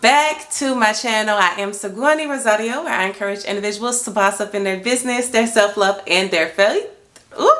back to my channel. I am Sigourney Rosario, where I encourage individuals to boss up in their business, their self-love, and their faith. Ooh,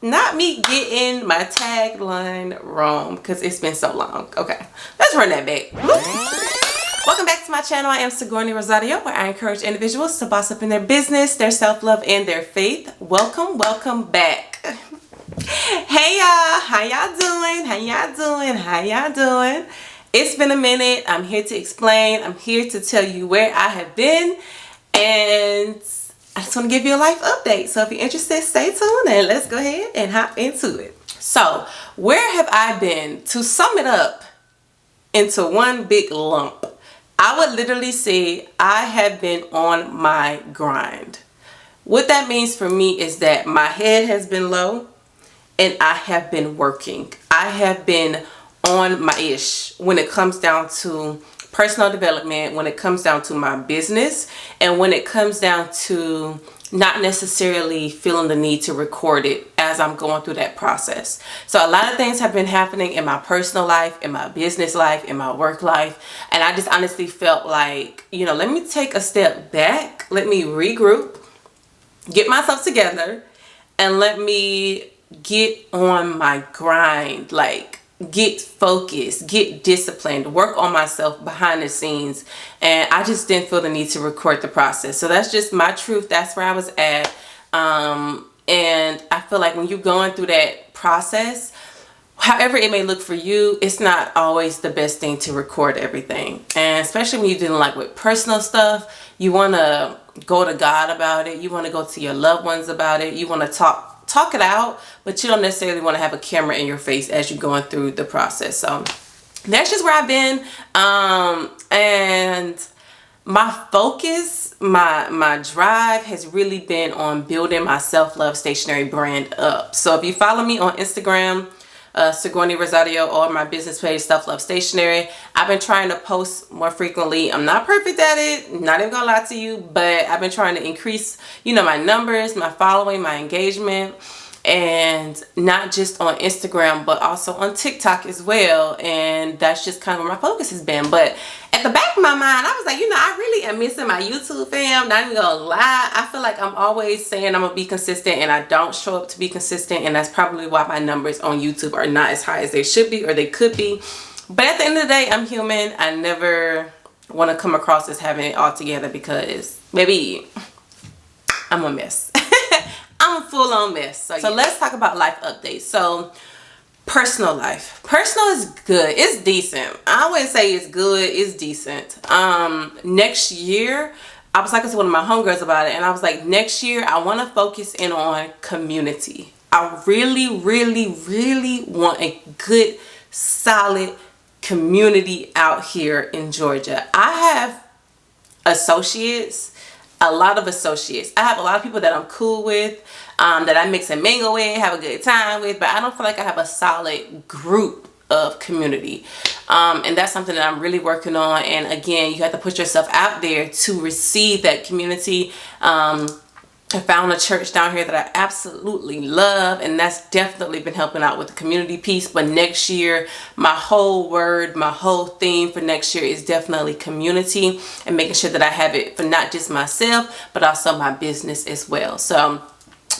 not me getting my tagline wrong because it's been so long. Okay, let's run that back. Welcome back to my channel. I am Sigourney Rosario, where I encourage individuals to boss up in their business, their self-love, and their faith. Welcome back. Hey y'all, how y'all doing? It's been a minute. I'm here to explain. I'm here to tell you where I have been, and I just want to give you a life update. So if you're interested, stay tuned and let's go ahead and hop into it. So where have I been? To sum it up into one big lump, I would literally say I have been on my grind. What that means for me is that my head has been low and I have been working. I have been on my ish when it comes down to personal development, when it comes down to my business, and when it comes down to not necessarily feeling the need to record it as I'm going through that process. So a lot of things have been happening in my personal life, in my business life, in my work life, and I just honestly felt like, let me take a step back, let me regroup, get myself together, and let me get on my grind, like get focused, get disciplined, work on myself behind the scenes. And I just didn't feel the need to record the process. So that's just my truth. That's where I was at. And I feel like when you're going through that process, however it may look for you, it's not always the best thing to record everything. And especially when you're dealing like with personal stuff, you want to go to God about it. You want to go to your loved ones about it. You want to talk it out, but you don't necessarily want to have a camera in your face as you're going through the process. So that's just where I've been. And my focus, my drive has really been on building my self-love stationery brand up. So if you follow me on Instagram, Sigourney Rosario, or my business page, Self-Love Stationery, I've been trying to post more frequently. I'm not perfect at it, not even gonna lie to you, but I've been trying to increase, my numbers, my following, my engagement, and not just on Instagram, but also on TikTok as well. And that's just kind of where my focus has been. But at the back of my mind, I was like, I really am missing my YouTube fam. Not even gonna lie. I feel like I'm always saying I'm gonna be consistent and I don't show up to be consistent. And that's probably why my numbers on YouTube are not as high as they should be or they could be. But at the end of the day, I'm human. I never want to come across as having it all together because maybe I'm a mess. I'm a full-on mess. So let's talk about life updates. So personal life. Personal is good. It's decent. I wouldn't say it's good. It's decent. Next year, I was talking to one of my homegirls about it, and I was like, next year, I want to focus in on community. I really want a good, solid community out here in Georgia. I have associates, a lot of associates. I have a lot of people that I'm cool with, that I mix and mingle with, have a good time with, but I don't feel like I have a solid group of community. And that's something that I'm really working on. And again, you have to put yourself out there to receive that community. I found a church down here that I absolutely love, and that's definitely been helping out with the community piece. But next year, my whole theme for next year is definitely community, and making sure that I have it for not just myself, but also my business as well. So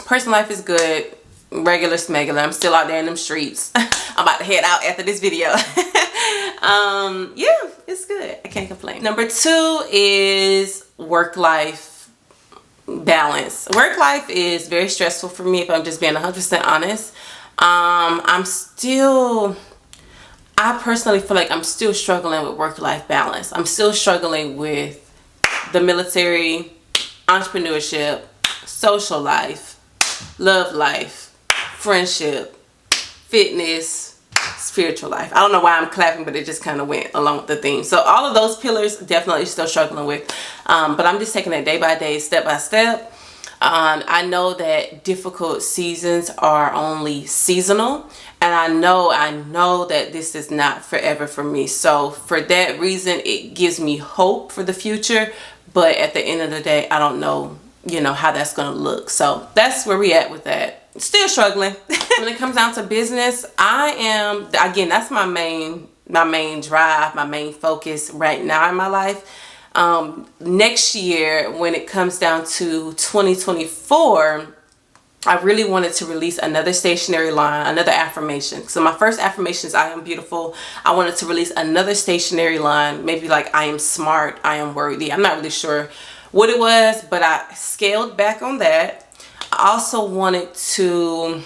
personal life is good, regular smegular. I'm still out there in them streets. I'm about to head out after this video. Yeah, it's good. I can't complain. Number 2 is work-life balance. Work life is very stressful for me, if I'm just being 100% honest. I personally feel like I'm still struggling with work-life balance. I'm still struggling with the military, entrepreneurship, social life, love life, friendship, fitness, spiritual life. I don't know why I'm clapping, but it just kind of went along with the theme. So all of those pillars, definitely still struggling with. But I'm just taking it day by day, step by step. I know that difficult seasons are only seasonal, and I know that this is not forever for me. So for that reason, it gives me hope for the future. But at the end of the day, I don't know, how that's going to look. So that's where we at with that. Still struggling. When it comes down to business, I am, again, that's my main my main drive, my main focus right now in my life. Next year, when it comes down to 2024, I really wanted to release another stationery line, another affirmation. So my first affirmation is I am beautiful. I wanted to release another stationery line, maybe like I am smart, I am worthy. I'm not really sure what it was, but I scaled back on that. I also wanted to,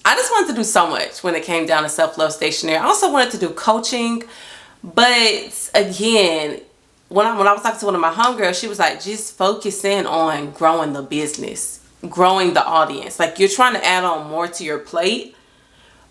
I just wanted to do so much when it came down to self-love stationery. I also wanted to do coaching, but again, when I was talking to one of my homegirls, she was like, just focus in on growing the business, growing the audience. Like, you're trying to add on more to your plate,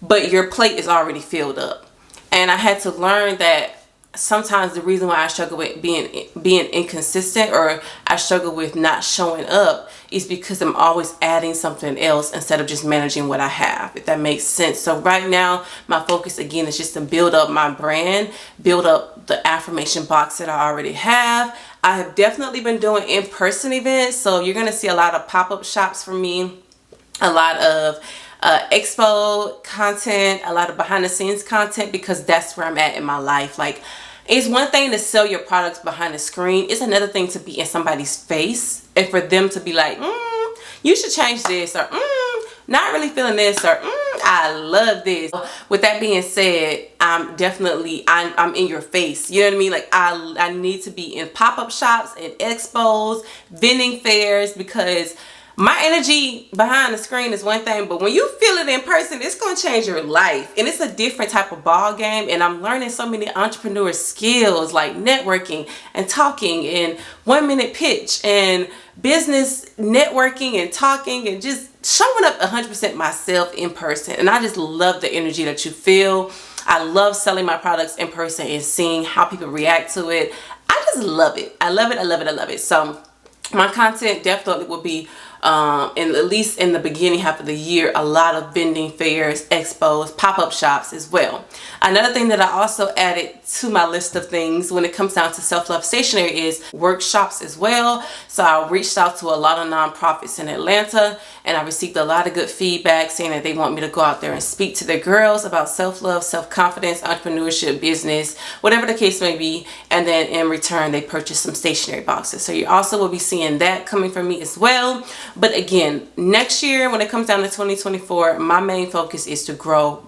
but your plate is already filled up. And I had to learn that sometimes the reason why I struggle with being inconsistent, or I struggle with not showing up, is because I'm always adding something else instead of just managing what I have, if that makes sense. So right now, my focus again is just to build up my brand, build up the affirmation box that I already have. I have definitely been doing in-person events, so you're gonna see a lot of pop-up shops from me, a lot of expo content, a lot of behind the scenes content, because that's where I'm at in my life. Like, it's one thing to sell your products behind the screen. It's another thing to be in somebody's face and for them to be like, you should change this, or not really feeling this, or I love this. With that being said, I'm in your face. You know what I mean? Like, I need to be in pop-up shops and expos, vending fairs, because my energy behind the screen is one thing, but when you feel it in person, it's going to change your life. And it's a different type of ball game. And I'm learning so many entrepreneur skills, like networking and talking and 1-minute pitch and business networking and talking and just showing up 100% myself in person. And I just love the energy that you feel. I love selling my products in person and seeing how people react to it. I just love it. I love it. I love it. I love it. So my content definitely will be, at least in the beginning half of the year, a lot of vending fairs, expos, pop-up shops as well. Another thing that I also added to my list of things when it comes down to self-love stationery is workshops as well. So I reached out to a lot of nonprofits in Atlanta, and I received a lot of good feedback saying that they want me to go out there and speak to their girls about self-love, self-confidence, entrepreneurship, business, whatever the case may be. And then in return, they purchased some stationery boxes. So you also will be seeing that coming from me as well. But again, next year, when it comes down to 2024, my main focus is to grow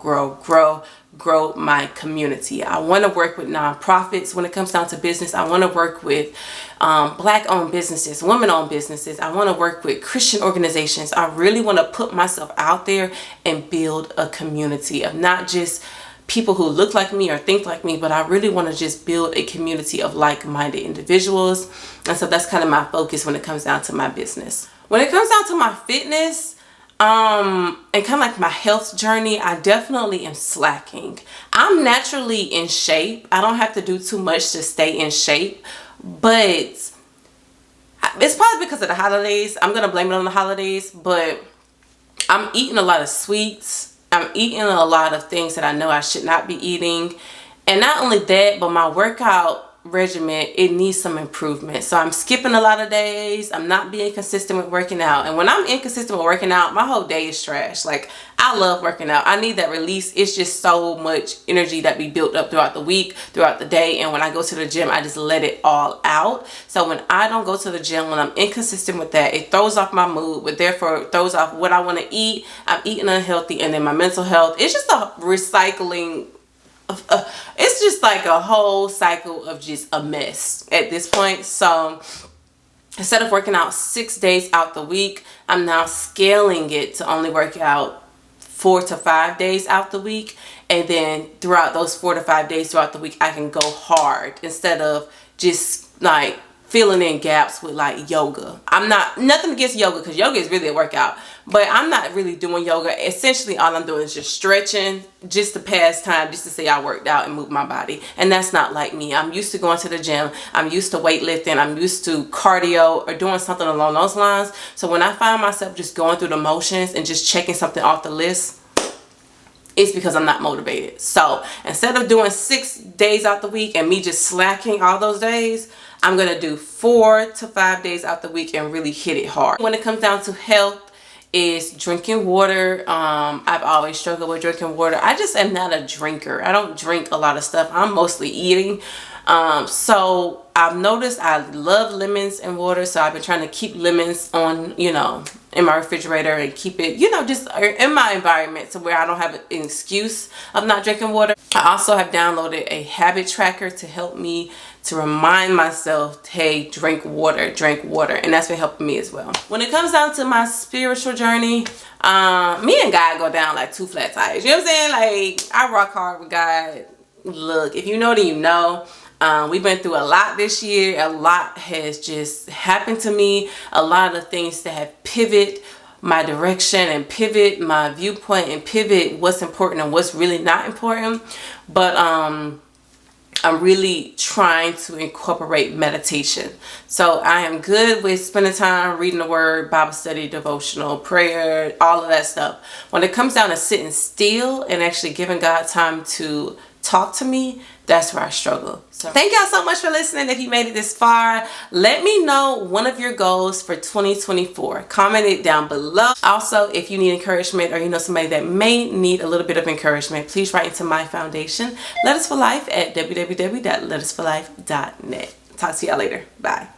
my community. I want to work with nonprofits. When it comes down to business, I want to work with Black-owned businesses, women-owned businesses. I want to work with Christian organizations. I really want to put myself out there and build a community of not just people who look like me or think like me, but I really want to just build a community of like-minded individuals. And so that's kind of my focus when it comes down to my business. When it comes down to my fitness, and kind of like my health journey, I definitely am slacking. I'm naturally in shape. I don't have to do too much to stay in shape, but it's probably because of the holidays. I'm going to blame it on the holidays, but I'm eating a lot of sweets. I'm eating a lot of things that I know I should not be eating. And not only that, but my workout regimen, it needs some improvement. So I'm skipping a lot of days. I'm not being consistent with working out. And when I'm inconsistent with working out, my whole day is trash. Like, I love working out. I need that release. It's just so much energy that be built up throughout the week, throughout the day. And when I go to the gym, I just let it all out. So when I don't go to the gym, when I'm inconsistent with that, it throws off my mood, but therefore throws off what I want to eat. I'm eating unhealthy, and then my mental health. It's just a recycling. It's just like a whole cycle of just a mess at this point. So instead of working out 6 days out the week, I'm now scaling it to only work out 4 to 5 days out the week. And then throughout those 4 to 5 days throughout the week, I can go hard instead of just like filling in gaps with like yoga. I'm not, nothing against yoga, because yoga is really a workout, but I'm not really doing yoga. Essentially all I'm doing is just stretching, just to pass time, just to say I worked out and moved my body. And that's not like me. I'm used to going to the gym. I'm used to weightlifting. I'm used to cardio or doing something along those lines. So when I find myself just going through the motions and just checking something off the list, it's because I'm not motivated. So instead of doing 6 days out the week and me just slacking all those days, I'm going to do 4 to 5 days out the week and really hit it hard. When it comes down to health, is drinking water. I've always struggled with drinking water. I just am not a drinker. I don't drink a lot of stuff. I'm mostly eating. So I've noticed I love lemons and water, so I've been trying to keep lemons on, you know, in my refrigerator and keep it, you know, just in my environment, so where I don't have an excuse of not drinking water. I also have downloaded a habit tracker to help me to remind myself, hey, drink water, and that's been helping me as well. When it comes down to my spiritual journey, me and God go down like two flat tires. You know what I'm saying? Like, I rock hard with God. Look, if you know, then you know. We've been through a lot this year. A lot has just happened to me. A lot of things that have pivoted my direction and pivot my viewpoint and pivot what's important and what's really not important. But I'm really trying to incorporate meditation. So I am good with spending time reading the word, Bible study, devotional, prayer, all of that stuff. When it comes down to sitting still and actually giving God time to talk to me, that's where I struggle. So thank y'all so much for listening. If you made it this far, let me know one of your goals for 2024. Comment it down below. Also, if you need encouragement or you know somebody that may need a little bit of encouragement, please write into my foundation, Let Us For Life, at www.letusforlife.net. Talk to y'all later. Bye.